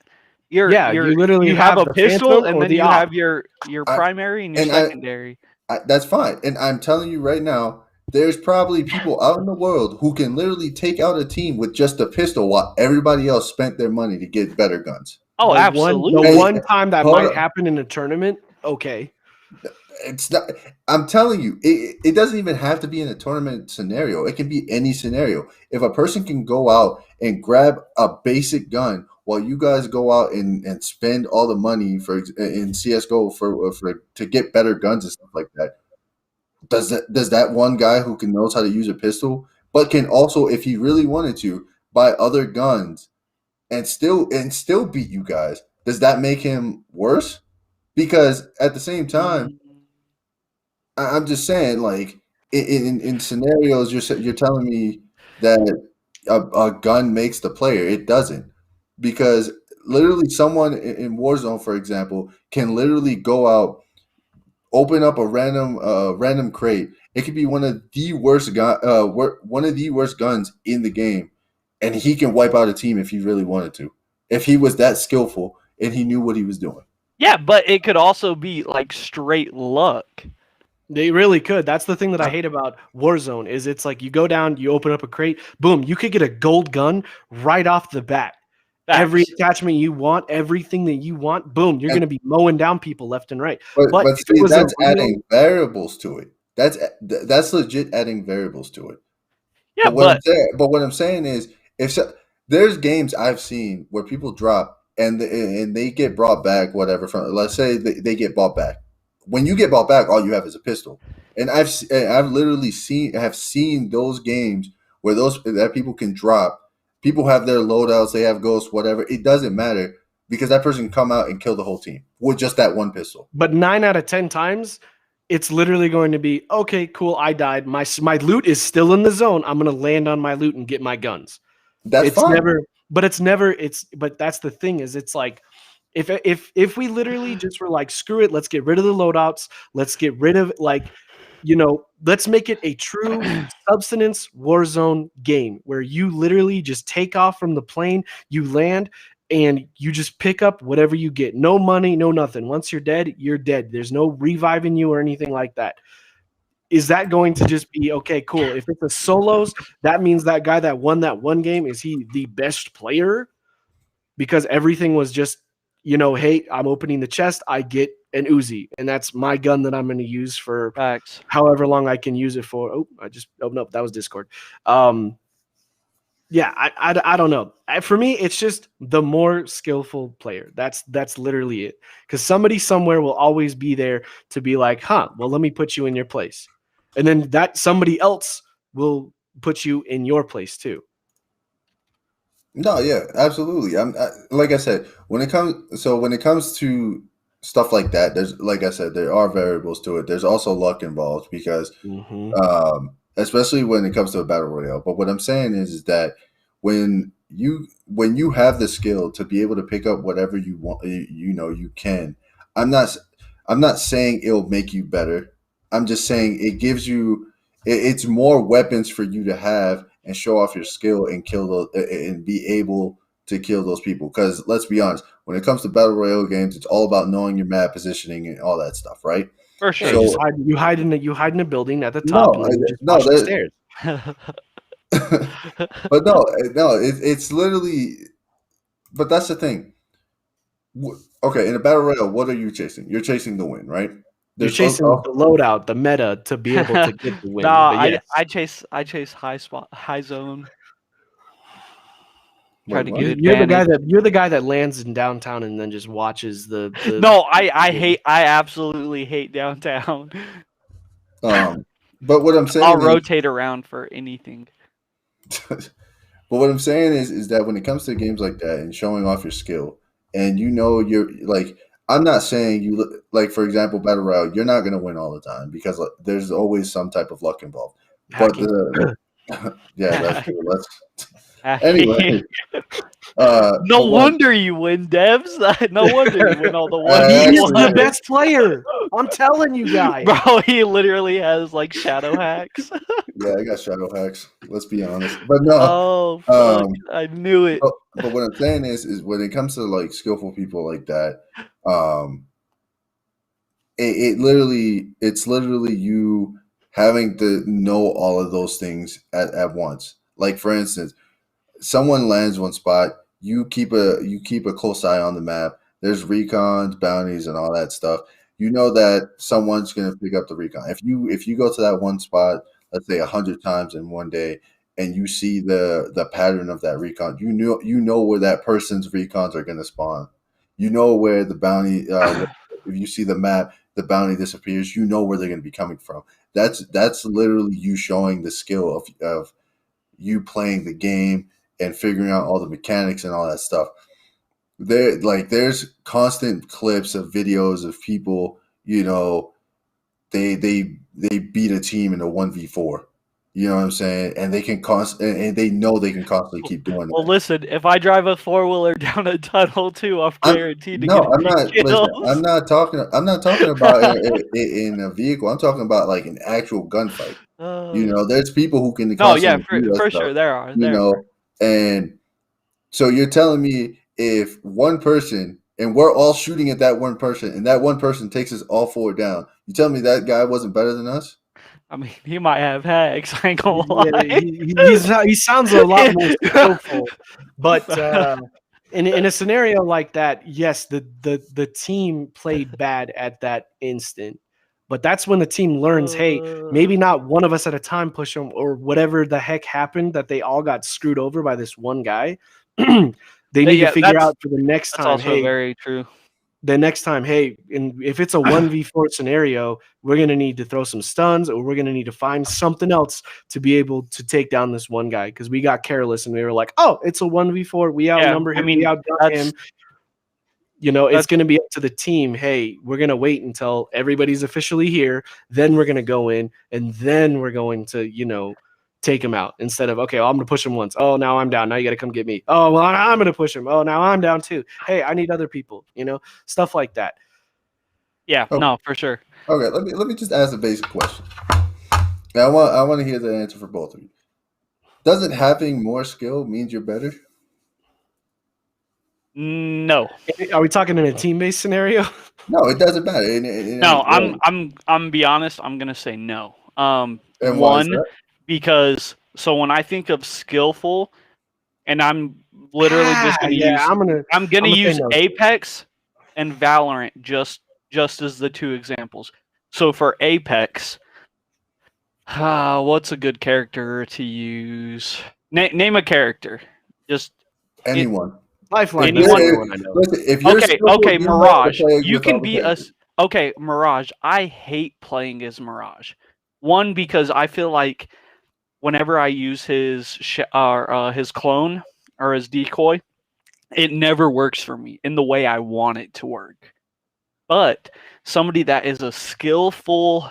Yeah, you literally you have have a the pistol Phantom and or then the you Op. have your I, primary and your and secondary. that's fine. And I'm telling you right now, there's probably people out in the world who can literally take out a team with just a pistol while everybody else spent their money to get better guns. Oh, The absolutely. And one time that hold might on, happen in a tournament, okay. it's not. I'm telling you, it doesn't even have to be in a tournament scenario. It can be any scenario. If a person can go out and grab a basic gun while you guys go out and spend all the money in CS:GO for to get better guns and stuff like that, does that one guy who can knows how to use a pistol, but can also, if he really wanted to, buy other guns and still beat you guys? Does that make him worse? Because at the same time, Mm, I'm just saying, like in scenarios, you're telling me that a gun makes the player. It doesn't, because literally someone in Warzone, for example, can literally go out, open up a random crate. It could be one of the worst guns in the game, and he can wipe out a team if he really wanted to, if he was that skillful and he knew what he was doing. yeah, but it could also be like straight luck. They really could. That's the thing that I hate about Warzone is it's like you go down, you open up a crate, boom, you could get a gold gun right off the bat. Every Facts. attachment you want, everything that you want, boom, you're going to be mowing down people left and right. But But if it see, was a that's real, adding variables to it. That's legit adding variables to it. Yeah, But what I'm saying is, if so, there's games I've seen where people drop and they get brought back, whatever. From, let's say they get bought back. When you get bought back, all you have is a pistol. And I've literally seen those games where those that people can drop. People have their loadouts, they have ghosts, whatever. It doesn't matter, because that person can come out and kill the whole team with just that one pistol. but 9 out of 10 times, it's literally going to be, okay, cool, I died. My loot is still in the zone. I'm going to land on my loot and get my guns. That's It's fine. never, but that's the thing is it's like, if we literally just were like, screw it, let's get rid of the loadouts, let's get rid of let's make it a true substance Warzone game where you literally just take off from the plane, you land, and you just pick up whatever you get. No money, no nothing. Once you're dead, you're dead. There's no reviving you or anything like that. Is that going to just be okay? Cool. If it's a solos, that means that guy that won that one game, is he the best player? Because everything was just, hey, I'm opening the chest, I get an Uzi, and that's my gun that I'm going to use for facts. however long I can use it for. Oh, I just opened up. That was Discord. Yeah, I don't know. For me, it's just the more skillful player. That's literally it. Because somebody somewhere will always be there to be like, well, let me put you in your place, and then that somebody else will put you in your place too. No, yeah, absolutely. Like I said, when it comes to stuff like that, there's, like I said, there are variables to it. There's also luck involved, because Mm-hmm. especially when it comes to a battle royale. But what I'm saying is that when you have the skill to be able to pick up whatever you want, you can. I'm not I'm not saying it'll make you better. I'm just saying it gives you it's more weapons for you to have and show off your skill and kill those and be able to kill those people. Because let's be honest, when it comes to battle royale games, it's all about knowing your map positioning and all that stuff, right? For Yeah, sure. you So you hide in a building at the top, no, and then you just no, watch the stairs. but no, it's literally. But that's the thing. Okay, in a battle royale, what are you chasing? You're chasing the win, right? You're There's chasing the loadout, the meta to be able to get the win. Nah, But yes, I chase high zone. Try wait, to what? get you're advantage. the guy that lands in downtown and then just watches the. No, I absolutely hate downtown. But what I'm I'll saying is, rotate around for anything. but what I'm saying is that when it comes to games like that and showing off your skill, and you're like, I'm not saying like, for example, battle royale, you're not gonna win all the time because like, there's always some type of luck involved. But Hacking. yeah, that's true. Let's Hey, anyway. Uh, no but what? wonder you win, Devs. No wonder you win all the He is Actually, the 1v1. best player. I'm telling you guys. Bro, he literally has like shadow hacks. yeah, I got shadow hacks. Let's be honest. But no, Oh fuck. um, I knew it. but what I'm saying is when it comes to like skillful people like that, um, it's literally you having to know all of those things at once. Like for instance, someone lands one spot, you keep a close eye on the map. There's recons, bounties, and all that stuff. You know that someone's gonna pick up the recon. If you go to that one spot, let's say 100 times in one day, and you see the pattern of that recon, you know where that person's recons are gonna spawn. You know where the bounty. If you see the map, the bounty disappears. You know where they're gonna be coming from. That's literally you showing the skill of you playing the game and figuring out all the mechanics and all that stuff. There's constant clips of videos of people, they beat a team in a 1v4. You know what I'm saying? And they can and they know they can constantly keep doing Well, that. listen, if I drive a 4-wheeler down a tunnel too, I'm I'm guaranteed to no, get a I'm few not. Listen, kills. I'm not talking about in a vehicle. I'm talking about like an actual gunfight. Uh, There's people who can no, yeah, constantly do that for stuff. sure there are. You know, and so you're telling me if one person and we're all shooting at that one person and that one person takes us all four down, you tell me that guy wasn't better than us? I mean, he might have hacks. I ain't gonna Yeah, lie. he sounds a lot more skillful, but in a scenario like that, yes, the team played bad at that instant, but that's when the team learns, hey, maybe not one of us at a time push them or whatever the heck happened that they all got screwed over by this one guy. They need to Yeah, figure out for the next that's time, also hey, very true. and if it's a 1v4 scenario, we're going to need to throw some stuns or we're going to need to find something else to be able to take down this one guy because we got careless and we were like, oh, it's a 1v4. We Yeah, outnumber I him. We mean outgun him. It's that's going to be up to the team. Hey, we're going to wait until everybody's officially here. Then we're going to go in and then we're going to, take him out instead of, okay, well, I'm going to push him once. Oh, now I'm down. Now you got to come get me. Oh, well, I'm going to push him. Oh, now I'm down too. Hey, I need other people, stuff like that. yeah, Oh, no, for sure. Okay, let me just ask a basic question. I want to hear the answer for both of you. Doesn't having more skill means you're better? No. Are we talking in a team-based scenario? No, it doesn't matter. No, I'm be honest, I'm gonna say no. And why is One, that? because so when I think of skillful, and I'm literally just gonna Yeah, use I'm gonna say use no. Apex and Valorant just as the two examples. So for Apex, what's a good character to use? Name a character. Just Anyone. Lifeline. anyone. Listen, if you're skillful, Okay, you know how to Mirage. play You with all can the be a characters. okay, Mirage. I hate playing as Mirage. One, because I feel like whenever I use his clone or his decoy, it never works for me in the way I want it to work. But somebody that is a skillful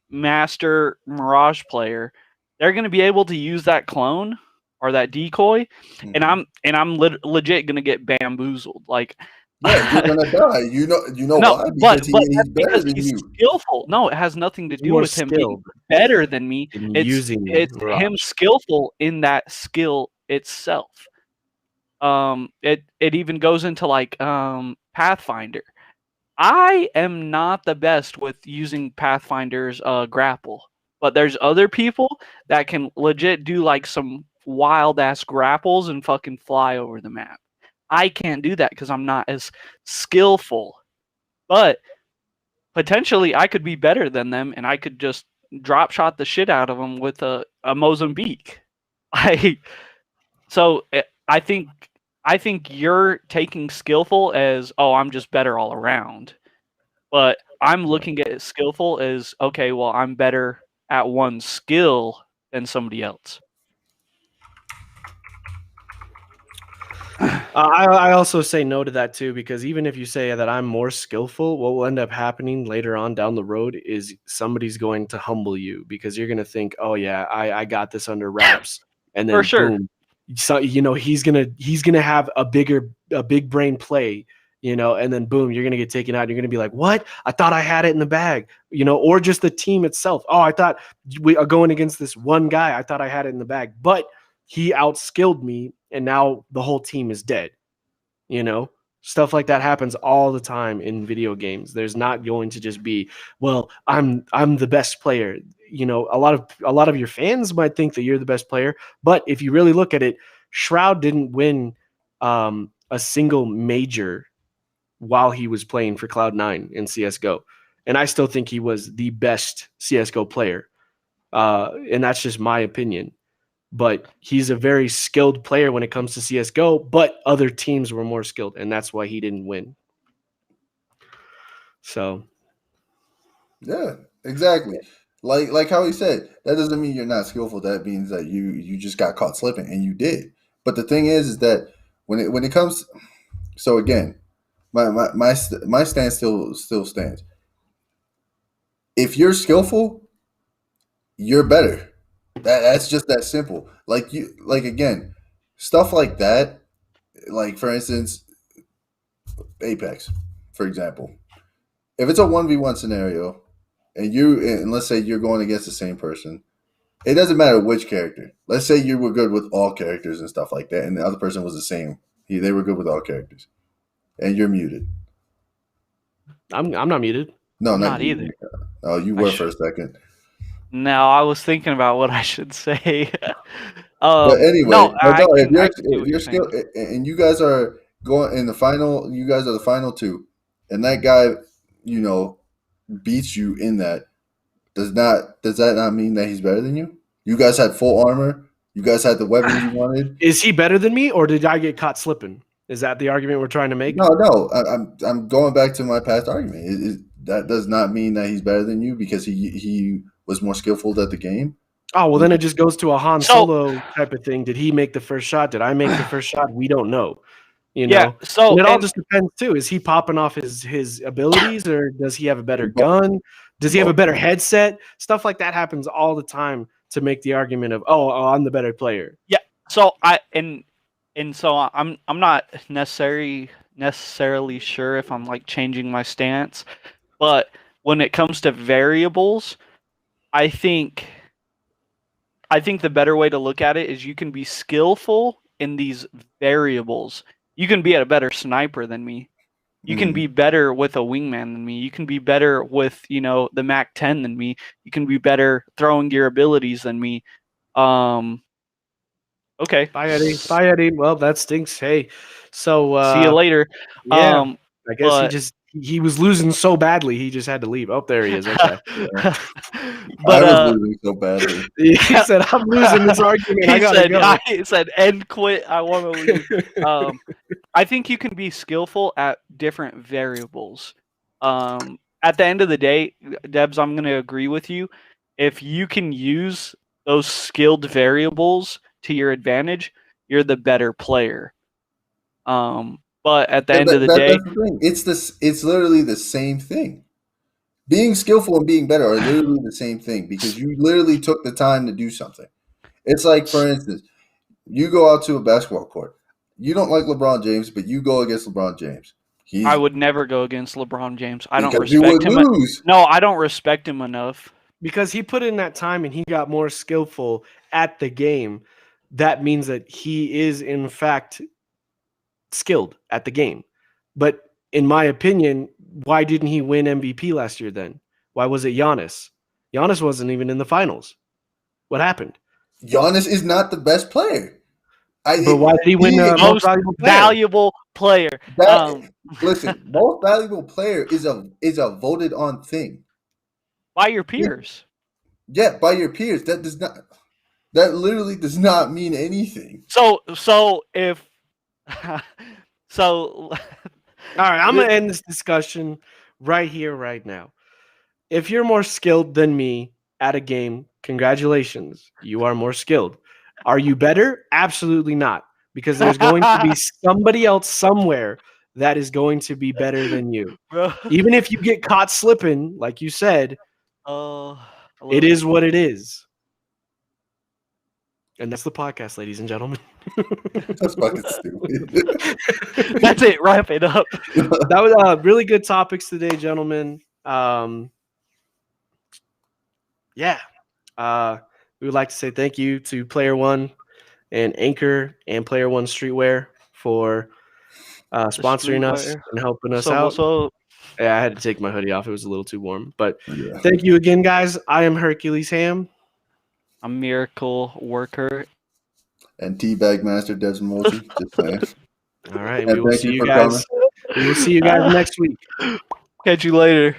master Mirage player, they're going to be able to use that clone or that decoy, and I'm legit going to get bamboozled. Like, Yeah, you're gonna die. You know no, why? but Because that's he's better because than he's you. skillful. No, it has nothing to He's do more with him being skilled better than me. in It's using him Mirage. skillful in that skill itself. It even goes into like Pathfinder. I am not the best with using Pathfinder's grapple, but there's other people that can legit do like some wild ass grapples and fucking fly over the map. I can't do that because I'm not as skillful, but potentially I could be better than them, and I could just drop shot the shit out of them with a Mozambique. I so I think you're taking skillful as, oh, I'm just better all around. But I'm looking at skillful as, okay, well, I'm better at one skill than somebody else. I also say no to that too, because even if you say that I'm more skillful, what will end up happening later on down the road is somebody's going to humble you because you're going to think, oh yeah, I got this under wraps, and For then sure. boom, so he's gonna have a big brain play, and then boom, you're gonna get taken out. You're gonna be like, what? I thought I had it in the bag, or just the team itself. Oh, I thought we are going against this one guy. I thought I had it in the bag, but he outskilled me, and now the whole team is dead. You know, stuff like that happens all the time in video games. There's not going to just be, well, I'm the best player. A lot of your fans might think that you're the best player, but if you really look at it, Shroud didn't win a single major while he was playing for Cloud9 in CS:GO, and I still think he was the best CS:GO player. And that's just my opinion. But he's a very skilled player when it comes to CS:GO, but other teams were more skilled, and that's why he didn't win. So Yeah, exactly. Like how he said, that doesn't mean you're not skillful. That means that you just got caught slipping, and you did. But the thing is that when it comes, so again, my stance still stands. If you're skillful, you're better. That's just that simple. Like again, stuff like that. Like for instance, Apex, for example. If it's a 1v1 scenario, and let's say you're going against the same person, it doesn't matter which character. Let's say you were good with all characters and stuff like that, and the other person was the same. They were good with all characters, and you're muted. I'm not muted. No, I'm not not you. either. Oh, you I were sh- for a second. Now I was thinking about what I should say. But anyway, No, but no, I can see if what you're you're saying. skilled and you guys are going in the final, you guys are the final two, and that guy, you know, beats you in that. Does that not mean that he's better than you? You guys had full armor. You guys had the weapons you wanted. Is he better than me, or did I get caught slipping? Is that the argument we're trying to make? No. I'm going back to my past argument. That does not mean that he's better than you because he was more skillful at the game. Oh, well, then it just goes to a Han So Solo type of thing. Did he make the first shot? Did I make the first shot? We don't know. yeah, And so it all and just depends too. Is he popping off his abilities, or does he have a better Both. gun? Does he have a Both. better headset? Stuff like that happens all the time to make the argument of, oh, I'm the better player. yeah, so I'm not necessarily sure if I'm like changing my stance, but when it comes to variables, I think the better way to look at it is you can be skillful in these variables. You can be a better sniper than me. You can be better with a wingman than me. You can be better with, the Mac 10 than me. You can be better throwing your abilities than me. Okay. Bye, Eddie. Bye, Eddie. Well, that stinks. Hey, so See you later. yeah, I guess But he was losing so badly he just had to leave. Oh, there he is. Okay. I but was losing so badly. He said, "I'm losing this argument. I gotta go." he said end quit. I want to leave. I think you can be skillful at different variables. At the end of the day, Debs, I'm going to agree with you. If you can use those skilled variables to your advantage, you're the better player. But at the end of the day, That's the thing. It's literally the same thing. Being skillful and being better are literally the same thing because you literally took the time to do something. It's like, for instance, you go out to a basketball court. You don't like LeBron James, but you go against LeBron James. I would never go against LeBron James. I don't because you respect would him. lose. No, I don't respect him enough. Because he put in that time and he got more skillful at the game. That means that he is in fact skilled at the game. But in my opinion, why didn't he win MVP last year then? Why was it Giannis? Giannis wasn't even in the finals. What happened? Giannis is not the best player. But why did he win most valuable player? Valuable player. Listen, most valuable player is a voted on thing. By your peers. Yeah, by your peers. That literally does not mean anything. So if so all right, I'm gonna end this discussion right here, right now. If you're more skilled than me at a game, congratulations. You are more skilled. Are you better? Absolutely not. Because there's going to be somebody else somewhere that is going to be better than you. bro. Even if you get caught slipping, like you said, it is what it is. And that's the podcast, ladies and gentlemen. That's fucking stupid. That's it. Wrap it up. That was really good topics today, gentlemen. Yeah. We would like to say thank you to Player One and Anchor and Player One Streetwear for sponsoring us and helping us out. Yeah, I had to take my hoodie off. It was a little too warm. But Thank you again, guys. I am Hercules Ham. I'm Miracle Worker. And Teabag Master Desmond Moultrie. Just saying. All right. We will see you guys. We will see you guys next week. Catch you later.